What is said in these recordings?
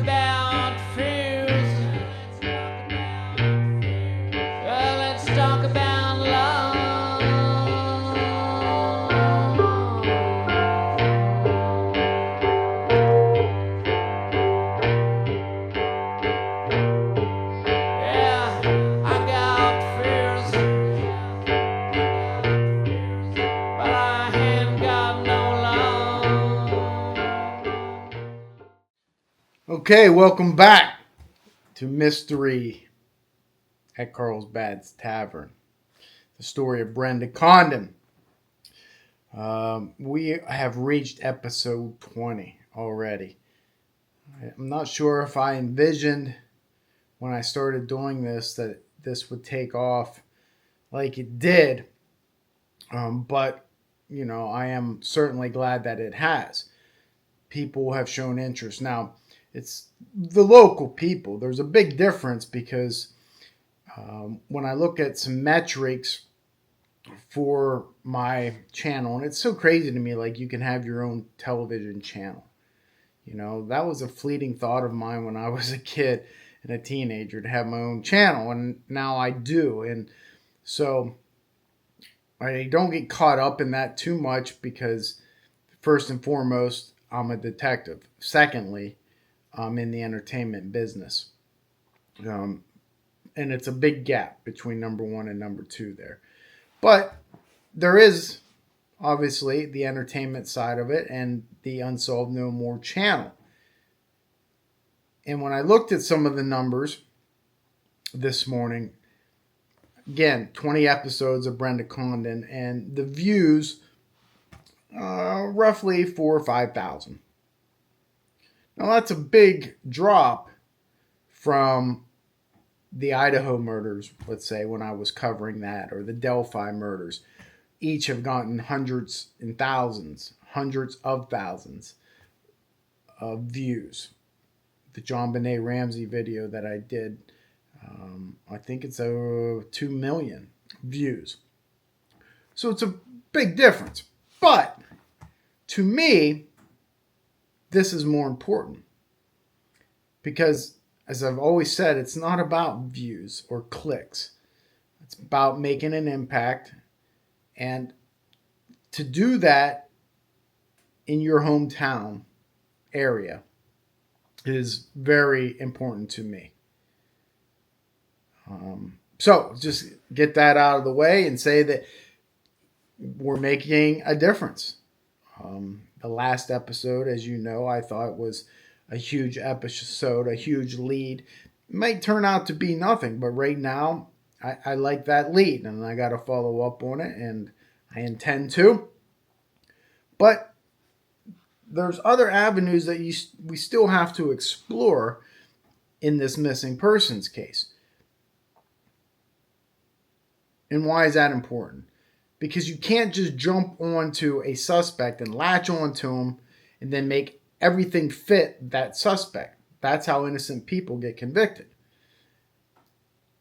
about fears. Let's talk about love. Yeah, I got fears, but I ain't got no love. Okay, welcome back to Mystery at Carlsbad Tavern. The story of Brenda Condon. We have reached episode 20 already. I'm not sure if I envisioned when I started doing this that this would take off like it did, but I am certainly glad that it has. People have shown interest. Now, it's the local people. There's a big difference because when I look at some metrics for my channel, and it's so crazy to me, like you can have your own television channel. That was a fleeting thought of mine when I was a kid and a teenager to have my own channel, and now I do. And so I don't get caught up in that too much because, first and foremost, I'm a detective. Secondly, I'm in the entertainment business. And it's a big gap between number one and number two there. But there is obviously the entertainment side of it and the Unsolved No More channel. And when I looked at some of the numbers this morning, again, 20 episodes of Brenda Condon, and the views, roughly 4,000 or 5,000. Now that's a big drop from the Idaho murders, let's say, when I was covering that, or the Delphi murders. Each have gotten hundreds and thousands, hundreds of thousands of views. The John Benet Ramsey video that I did, I think it's 2 million views. So it's a big difference. But to me, this is more important. Because, as I've always said, it's not about views or clicks. It's about making an impact. And to do that in your hometown area is very important to me. So just get that out of the way and say that we're making a difference. The last episode, as you know, I thought was a huge episode, a huge lead. It might turn out to be nothing, but right now I like that lead and I got to follow up on it, and I intend to. But there's other avenues that we still have to explore in this missing persons case. And why is that important? Because you can't just jump onto a suspect and latch onto him and then make everything fit that suspect. That's how innocent people get convicted.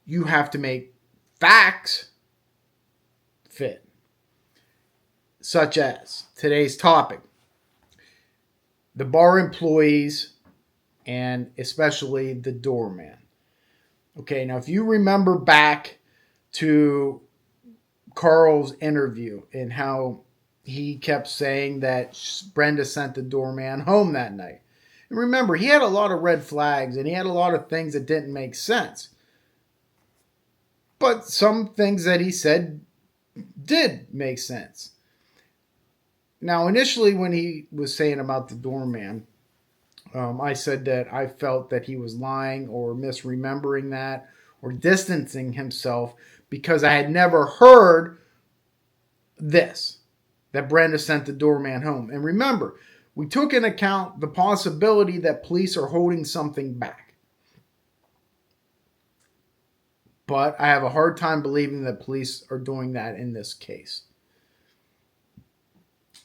You have to make facts fit. Such as today's topic, the bar employees and especially the doorman. Okay, now if you remember back to Carl's interview and how he kept saying that Brenda sent the doorman home that night. And remember, he had a lot of red flags and he had a lot of things that didn't make sense. But some things that he said did make sense. Now, initially when he was saying about the doorman, I said that I felt that he was lying or misremembering that or distancing himself because I had never heard this, that Brenda sent the doorman home. And remember, we took into account the possibility that police are holding something back. But I have a hard time believing that police are doing that in this case.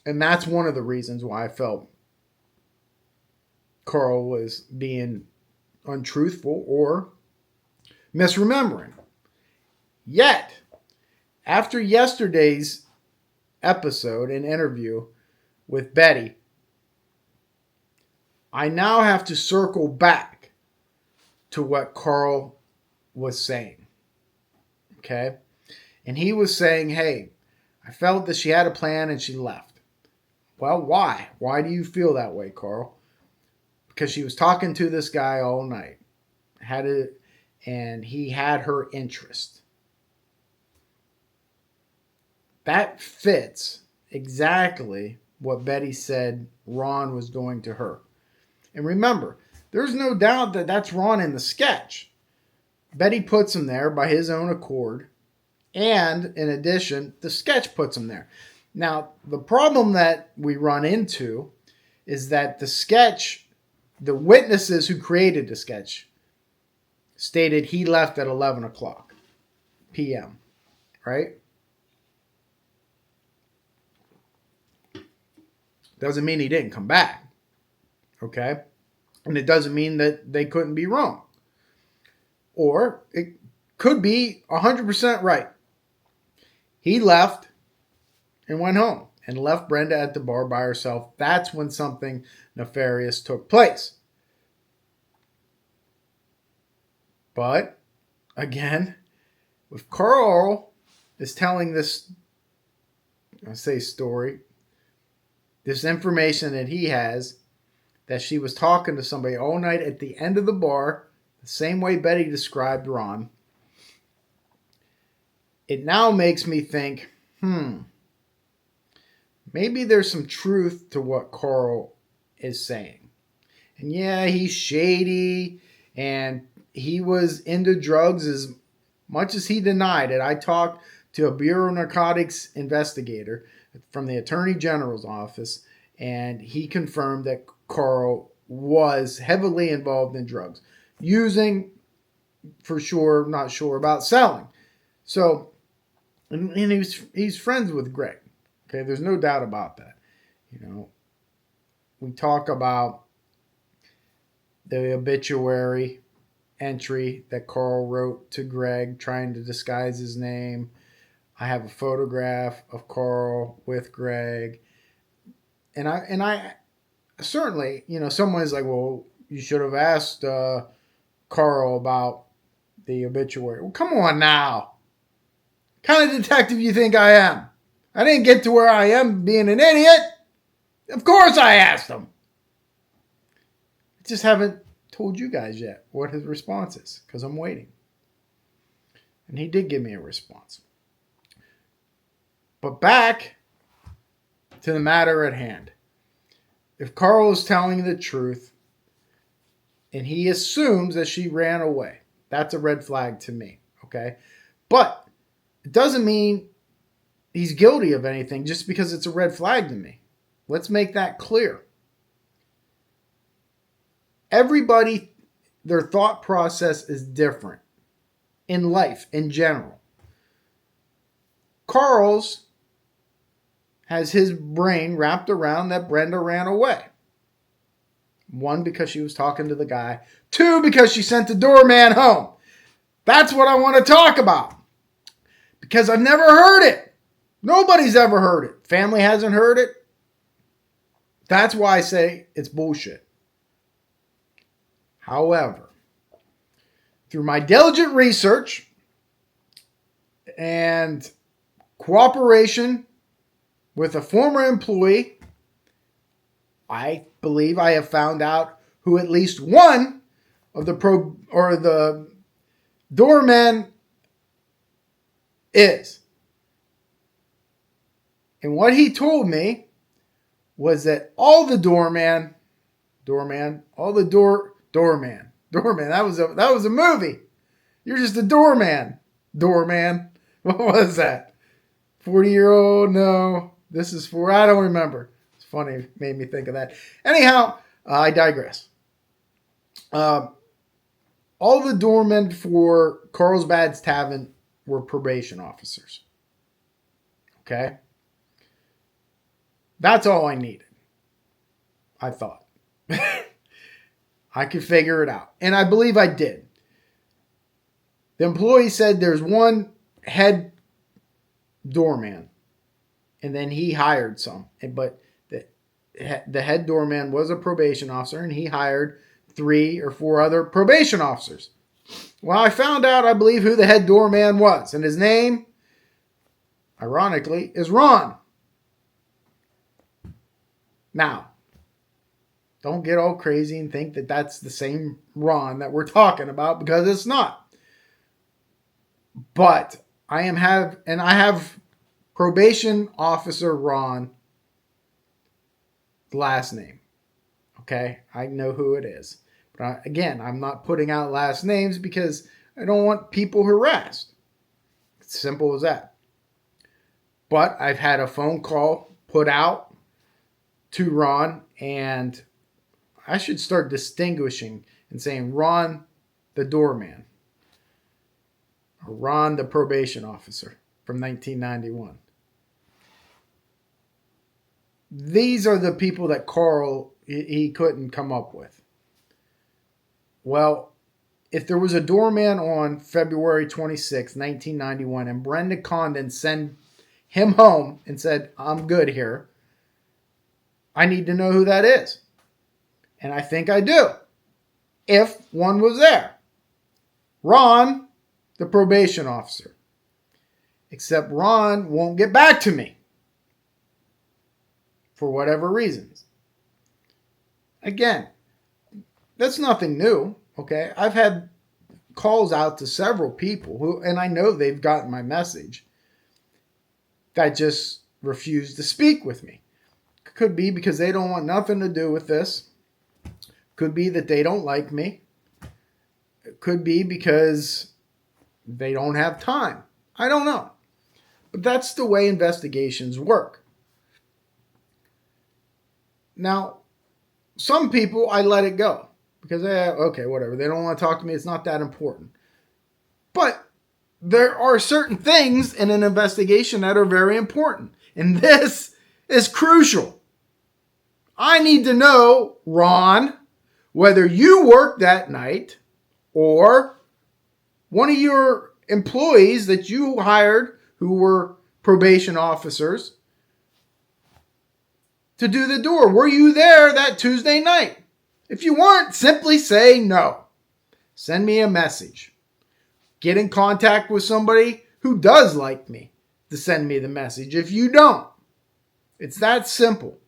And that's one of the reasons why I felt Carl was being untruthful or misremembering. Yet, after yesterday's episode and interview with Betty, I now have to circle back to what Carl was saying. Okay? And he was saying, hey, I felt that she had a plan and she left. Well, why? Why do you feel that way, Carl? Because she was talking to this guy all night. And he had her interest. That fits exactly what Betty said Ron was doing to her. And remember, there's no doubt that that's Ron in the sketch. Betty puts him there by his own accord. And in addition, the sketch puts him there. Now, the problem that we run into is that the sketch, the witnesses who created the sketch stated he left at 11 o'clock p.m., right? Doesn't mean he didn't come back, okay? And it doesn't mean that they couldn't be wrong. Or it could be 100% right. He left and went home and left Brenda at the bar by herself. That's when something nefarious took place. But, again, if Carl is telling this, story, this information that he has, that she was talking to somebody all night at the end of the bar, the same way Betty described Ron, it now makes me think, maybe there's some truth to what Carl is saying. And yeah, he's shady, and he was into drugs as much as he denied it. I talked to a Bureau of Narcotics investigator from the Attorney General's office, and he confirmed that Carl was heavily involved in drugs. Using, for sure, not sure about selling. So, and he's friends with Greg. Okay, there's no doubt about that. You know, we talk about the obituary entry that Carl wrote to Greg, trying to disguise his name. I have a photograph of Carl with Greg, and I certainly, someone is like, well, you should have asked Carl about the obituary. Well, come on now. What kind of detective you think I am? I didn't get to where I am being an idiot. Of course I asked him. I just haven't told you guys yet what his response is, because I'm waiting. And he did give me a response. But back to the matter at hand. If Carl is telling the truth and he assumes that she ran away, that's a red flag to me, okay? But it doesn't mean he's guilty of anything just because it's a red flag to me. Let's make that clear. Everybody, their thought process is different in life in general. Carl's has his brain wrapped around that Brenda ran away. One, because she was talking to the guy. Two, because she sent the doorman home. That's what I want to talk about. Because I've never heard it. Nobody's ever heard it. Family hasn't heard it. That's why I say it's bullshit. However, through my diligent research and cooperation with a former employee, I believe I have found out who at least one of the doormen is. And what he told me was that all the doorman, that was a movie. You're just a doorman. What was that? 40-year-old? No, this is for, I don't remember. It's funny, it made me think of that. Anyhow, I digress. All the doormen for Carlsbad Tavern were probation officers. Okay? That's all I needed. I thought. I could figure it out. And I believe I did. The employee said there's one head doorman. And then he hired some. But the head doorman was a probation officer, and he hired 3 or 4 other probation officers. Well, I found out, I believe, who the head doorman was, and his name, ironically, is Ron. Now, don't get all crazy and think that that's the same Ron that we're talking about, because it's not. But I have probation officer Ron last name. Okay, I know who it is. But again, I'm not putting out last names because I don't want people harassed. It's simple as that. But I've had a phone call put out to Ron, and I should start distinguishing and saying Ron the doorman, or Ron the probation officer from 1991. These are the people that Carl, he couldn't come up with. Well, if there was a doorman on February 26, 1991, and Brenda Condon sent him home and said, I'm good here, I need to know who that is. And I think I do, if one was there. Ron, the probation officer. Except Ron won't get back to me. For whatever reasons. Again, that's nothing new, okay? I've had calls out to several people who, and I know they've gotten my message, that just refuse to speak with me. Could be because they don't want nothing to do with this. Could be that they don't like me. It could be because they don't have time. I don't know. But that's the way investigations work. Now, some people, I let it go. Because, okay, whatever. They don't want to talk to me. It's not that important. But there are certain things in an investigation that are very important. And this is crucial. I need to know, Ron, whether you worked that night or one of your employees that you hired who were probation officers to do the door. Were you there that Tuesday night? If you weren't, simply say no. Send me a message. Get in contact with somebody who does like me to send me the message if you don't. It's that simple.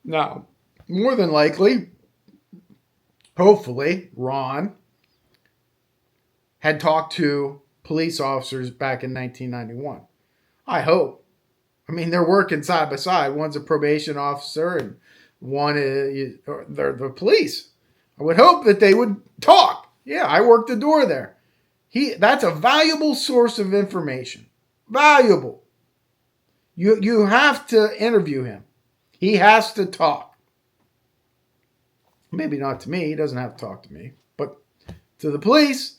Now, more than likely, hopefully, Ron had talked to police officers back in 1991. I hope. I mean, they're working side by side. One's a probation officer and one is they're the police. I would hope that they would talk. Yeah, I worked the door there. That's a valuable source of information. Valuable. You have to interview him. He has to talk. Maybe not to me. He doesn't have to talk to me. But to the police.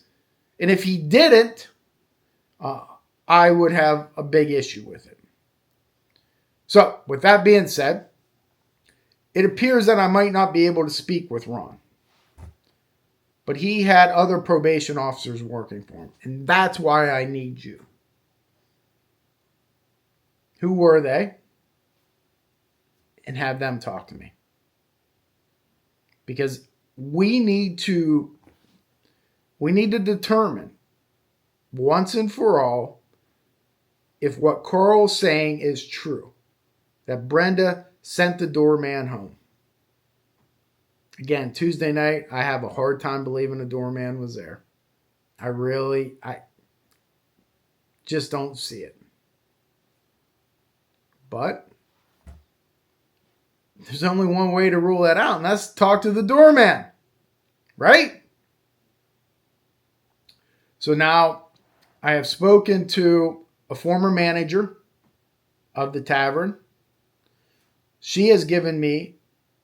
And if he didn't, I would have a big issue with it. So, with that being said, it appears that I might not be able to speak with Ron. But he had other probation officers working for him. And that's why I need you. Who were they? And have them talk to me. Because we need to determine once and for all if what Carl's saying is true. That Brenda sent the doorman home. Again, Tuesday night, I have a hard time believing the doorman was there. I just don't see it. But there's only one way to rule that out, and that's talk to the doorman. Right? So now I have spoken to a former manager of the tavern. She has given me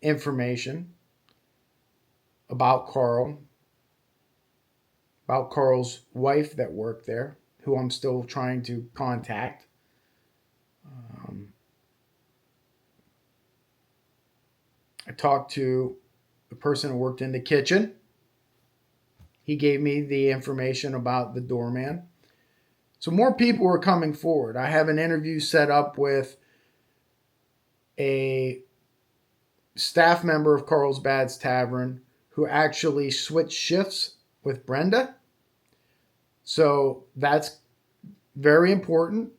information about Carl, about Carl's wife that worked there, who I'm still trying to contact. I talked to the person who worked in the kitchen. He gave me the information about the doorman. So more people are coming forward. I have an interview set up with a staff member of Carlsbad Tavern who actually switched shifts with Brenda. So that's very important.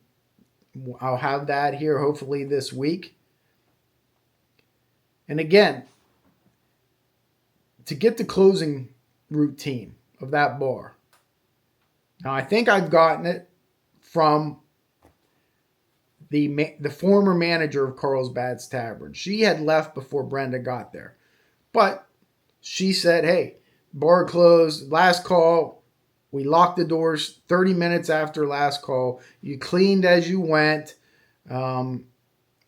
I'll have that here hopefully this week. And again, to get the closing routine of that bar. Now, I think I've gotten it from the former manager of Carlsbad Tavern. She had left before Brenda got there. But she said, hey, bar closed, last call. We locked the doors 30 minutes after last call. You cleaned as you went. The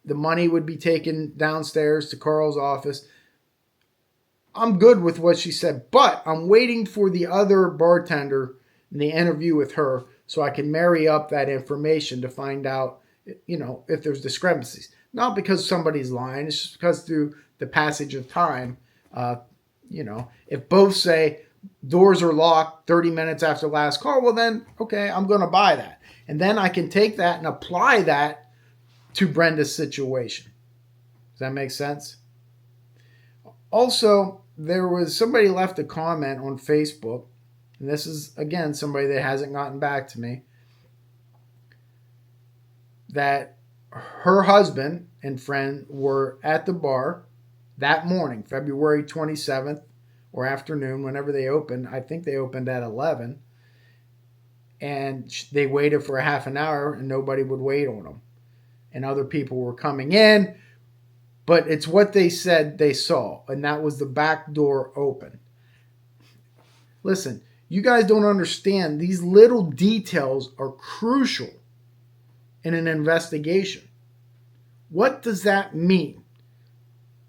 money would be taken downstairs to Carl's office. I'm good with what she said, but I'm waiting for the other bartender in the interview with her so I can marry up that information to find out, if there's discrepancies. Not because somebody's lying, it's just because through the passage of time, if both say doors are locked 30 minutes after last call, well then, okay, I'm going to buy that. And then I can take that and apply that to Brenda's situation. Does that make sense? Also, there was somebody left a comment on Facebook, and this is, again, somebody that hasn't gotten back to me, that her husband and friend were at the bar that morning, February 27th, or afternoon, whenever they opened. I think they opened at 11, and they waited for a half an hour, and nobody would wait on them. And other people were coming in, but it's what they said they saw, and that was the back door open. Listen, you guys don't understand. These little details are crucial in an investigation. What does that mean?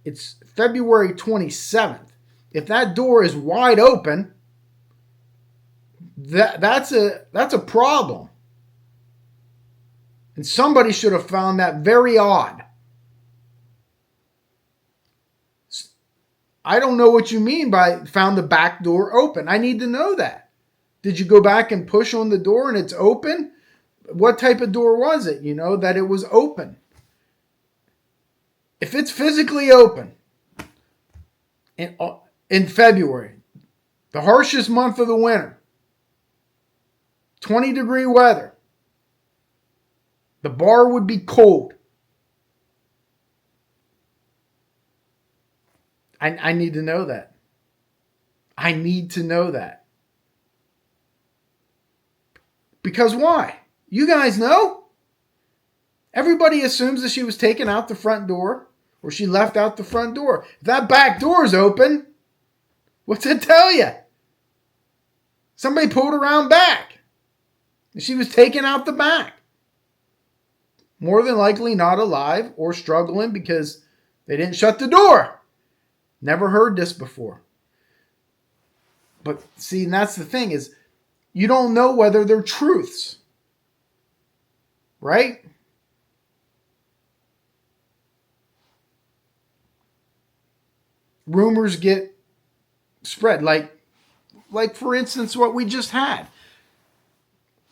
It's February 27th. If that door is wide open, that's a problem. And somebody should have found that very odd. I don't know what you mean by found the back door open. I need to know that. Did you go back and push on the door and it's open? What type of door was it, that it was open? If it's physically open in February, the harshest month of the winter, 20-degree weather, the bar would be cold. I need to know that. I need to know that. Because why? You guys know? Everybody assumes that she was taken out the front door or she left out the front door. If that back door is open, what's it tell you? Somebody pulled around back. And she was taken out the back. More than likely not alive or struggling because they didn't shut the door. Never heard this before. But see, and that's the thing is, you don't know whether they're truths. Right? Rumors get spread. Like for instance, what we just had.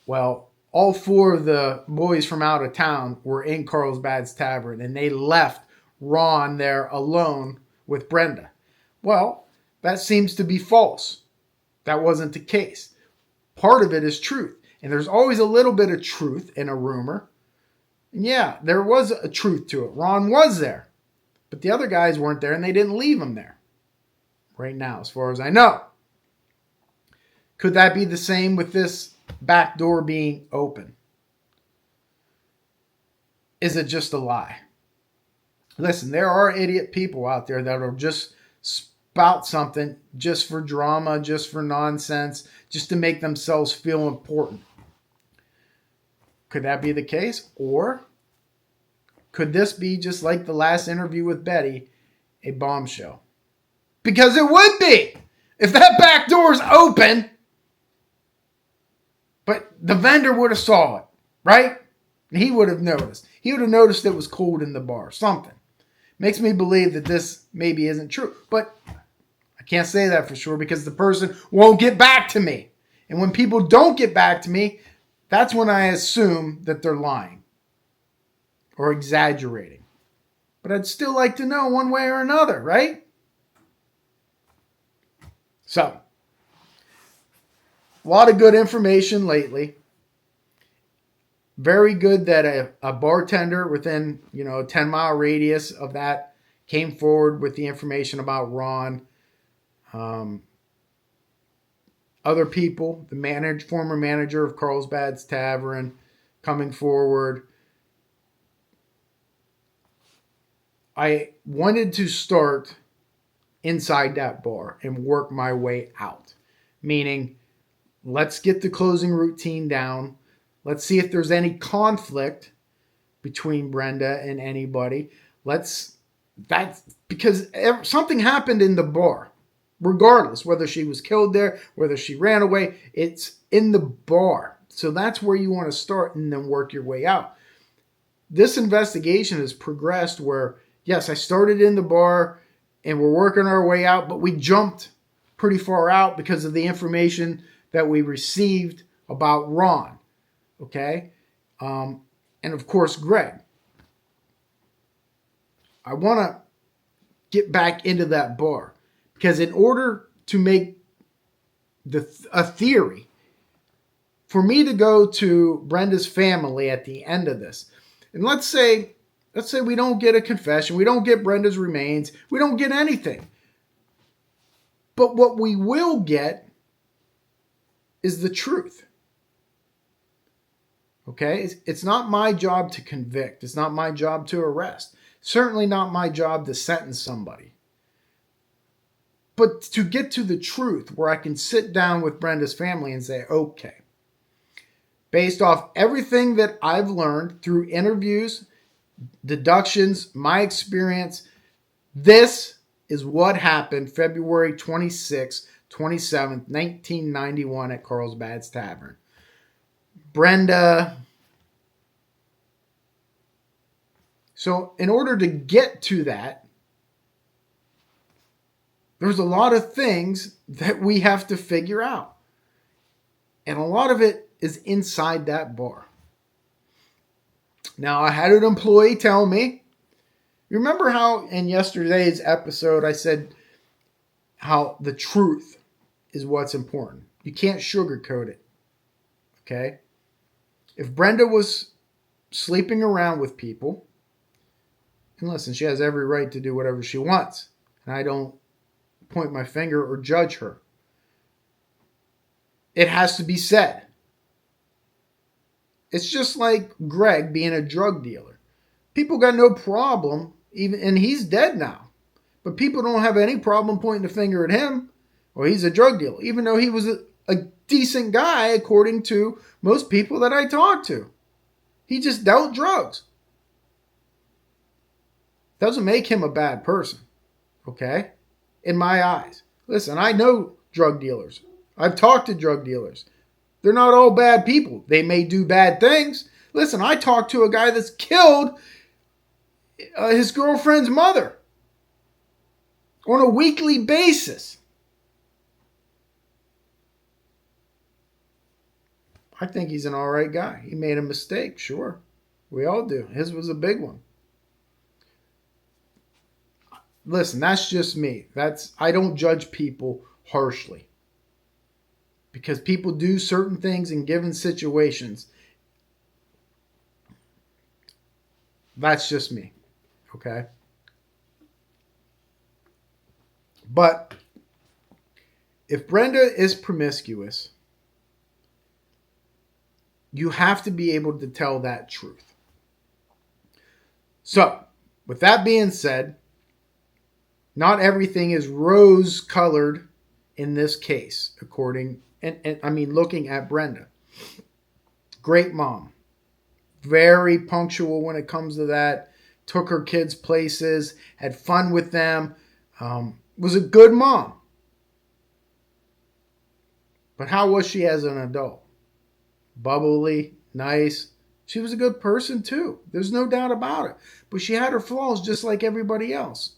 Well, all four of the boys from out of town were in Carlsbad Tavern, and they left Ron there alone with Brenda. Well, that seems to be false. That wasn't the case. Part of it is truth. And there's always a little bit of truth in a rumor. And yeah, there was a truth to it. Ron was there. But the other guys weren't there, and they didn't leave him there. Right now, as far as I know. Could that be the same with this back door being open? Is it just a lie? Listen, there are idiot people out there that will just spout something just for drama, just for nonsense, just to make themselves feel important. Could that be the case? Or could this be just like the last interview with Betty, a bombshell? Because it would be. If that back door is open, but the vendor would have saw it, right? He would have noticed. He would have noticed it was cold in the bar. Something. Makes me believe that this maybe isn't true. But I can't say that for sure because the person won't get back to me. And when people don't get back to me, that's when I assume that they're lying or exaggerating. But I'd still like to know one way or another, right? So, a lot of good information lately. Very good that a bartender within, a 10-mile radius of that came forward with the information about Ron. Other people, the former manager of Carlsbad Tavern, coming forward. I wanted to start inside that bar and work my way out. Meaning, let's get the closing routine down. Let's see if there's any conflict between Brenda and anybody. That's because something happened in the bar. Regardless, whether she was killed there, whether she ran away, it's in the bar. So that's where you want to start and then work your way out. This investigation has progressed where, yes, I started in the bar and we're working our way out, but we jumped pretty far out because of the information that we received about Ron. Okay? And of course, Greg. I want to get back into that bar. Because in order to make a theory, for me to go to Brenda's family at the end of this, and let's say we don't get a confession, we don't get Brenda's remains, we don't get anything. But what we will get is the truth. Okay? It's not my job to convict. It's not my job to arrest. Certainly not my job to sentence somebody. But to get to the truth where I can sit down with Brenda's family and say, okay, based off everything that I've learned through interviews, deductions, my experience, this is what happened February 26th, 27th, 1991 at Carlsbad Tavern. Brenda. So in order to get to that, there's a lot of things that we have to figure out. And a lot of it is inside that bar. Now, I had an employee tell me, you remember how in yesterday's episode I said how the truth is what's important. You can't sugarcoat it. Okay? If Brenda was sleeping around with people, and listen, she has every right to do whatever she wants. And I don't point my finger or judge her. It has to be said. It's just like Greg being a drug dealer. People got no problem, and he's dead now. But people don't have any problem pointing the finger at him. Well, he's a drug dealer, even though he was a decent guy according to most people that I talked to. He just dealt drugs. Doesn't make him a bad person. Okay? In my eyes. Listen, I know drug dealers. I've talked to drug dealers. They're not all bad people. They may do bad things. Listen, I talked to a guy that's killed his girlfriend's mother on a weekly basis. I think he's an all right guy. He made a mistake, sure. We all do. His was a big one. Listen, that's just me. I don't judge people harshly. Because people do certain things in given situations. That's just me. Okay? But if Brenda is promiscuous, you have to be able to tell that truth. So, with that being said, not everything is rose-colored in this case, looking at Brenda. Great mom. Very punctual when it comes to that. Took her kids places, had fun with them. Was a good mom. But how was she as an adult? Bubbly, nice. She was a good person too. There's no doubt about it. But she had her flaws just like everybody else.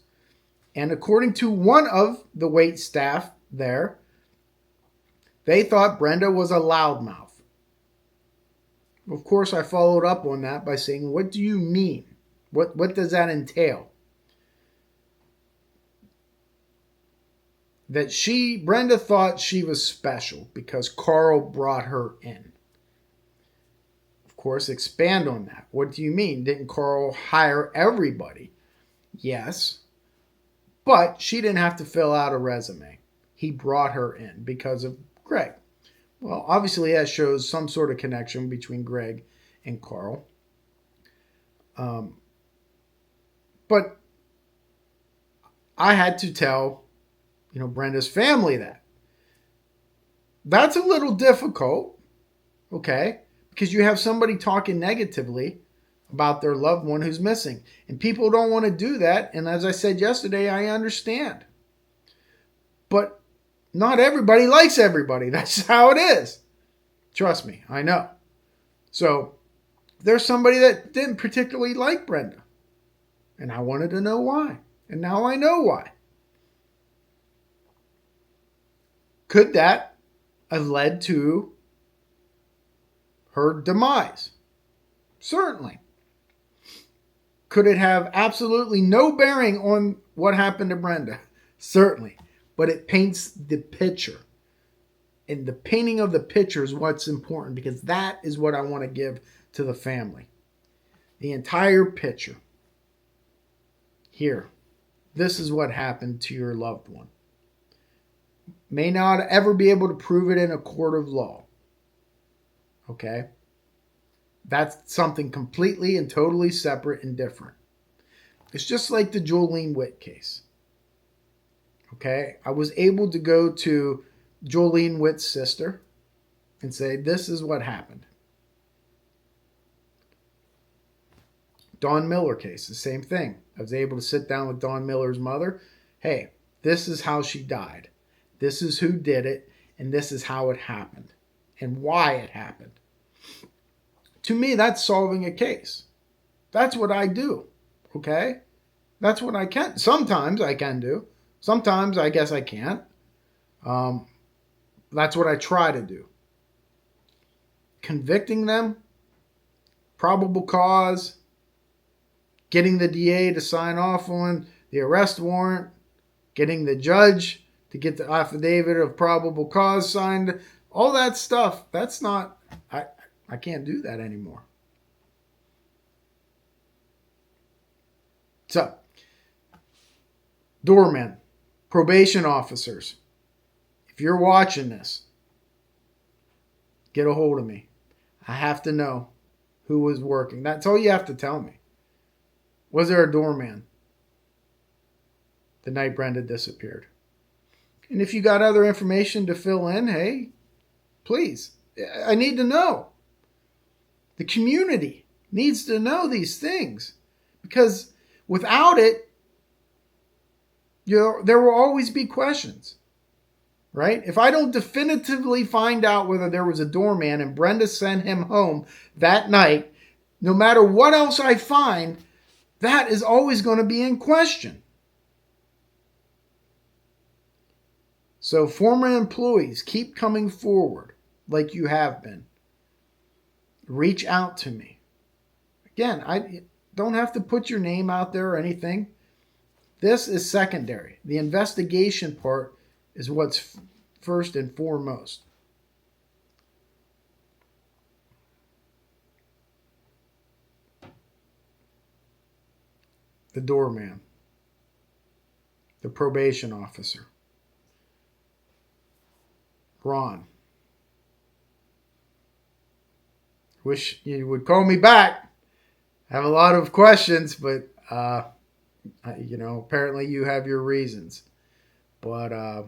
And according to one of the wait staff there, they thought Brenda was a loudmouth. Of course, I followed up on that by saying, what do you mean? What does that entail? that Brenda thought she was special because Carl brought her in. Of course, expand on that. What do you mean? Didn't Carl hire everybody? Yes. But she didn't have to fill out a resume. He brought her in because of Greg. Well, obviously that shows some sort of connection between Greg and Carl. But I had to tell, Brenda's family that. That's a little difficult, okay? Because you have somebody talking negatively about their loved one who's missing. And people don't want to do that. And as I said yesterday, I understand. But not everybody likes everybody. That's how it is. Trust me, I know. So there's somebody that didn't particularly like Brenda. And I wanted to know why. And now I know why. Could that have led to her demise? Certainly. Could it have absolutely no bearing on what happened to Brenda? Certainly. But it paints the picture. And the painting of the picture is what's important, because that is what I want to give to the family. The entire picture. Here. This is what happened to your loved one. May not ever be able to prove it in a court of law. Okay? That's something completely and totally separate and different. It's just like the Jolene Witt case. Okay? I was able to go to Jolene Witt's sister and say, this is what happened. Dawn Miller case, the same thing. I was able to sit down with Dawn Miller's mother. Hey, this is how she died. This is who did it, and this is how it happened, and why it happened. To me, that's solving a case. That's what I do, okay? That's what I can. Sometimes I can do. Sometimes I guess I can't. That's what I try to do. Convicting them, probable cause, getting the DA to sign off on the arrest warrant, getting the judge to get the affidavit of probable cause signed, all that stuff, that's not, I can't do that anymore. So, doormen, probation officers, if you're watching this, get a hold of me. I have to know who was working. That's all you have to tell me. Was there a doorman the night Brenda disappeared? And if you got other information to fill in, hey, please. I need to know. The community needs to know these things. Because without it, there will always be questions. Right? If I don't definitively find out whether there was a doorman and Brenda sent him home that night, no matter what else I find, that is always going to be in question. So former employees, keep coming forward like you have been. Reach out to me. Again, I don't have to put your name out there or anything. This is secondary. The investigation part is what's first and foremost. The doorman. The probation officer. Ron. Wish you would call me back. I have a lot of questions, but apparently you have your reasons. But I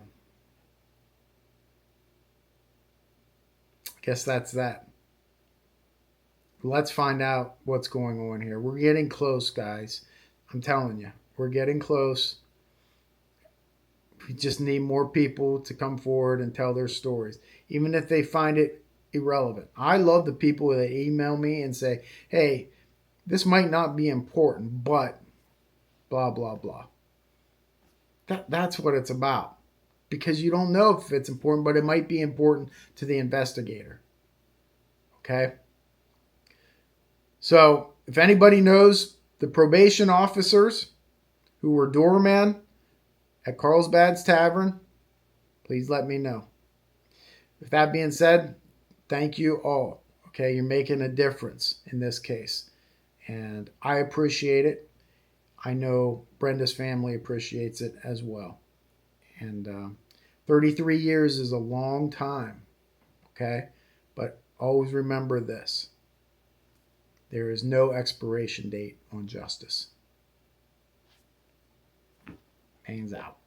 guess that's that. Let's find out what's going on here. We're getting close, guys. I'm telling you, we're getting close. We just need more people to come forward and tell their stories, even if they find it irrelevant. I love the people that email me and say, hey, this might not be important, but blah, blah, blah. That's what it's about. Because you don't know if it's important, but it might be important to the investigator. Okay? So, if anybody knows the probation officers who were doormen at Carlsbad Tavern please let me know. With that being said, thank you all. Okay, you're making a difference in this case, and I appreciate it. I know Brenda's family appreciates it as well. And 33 years is a long time, okay? But always remember this: there is no expiration date on justice. Mains out.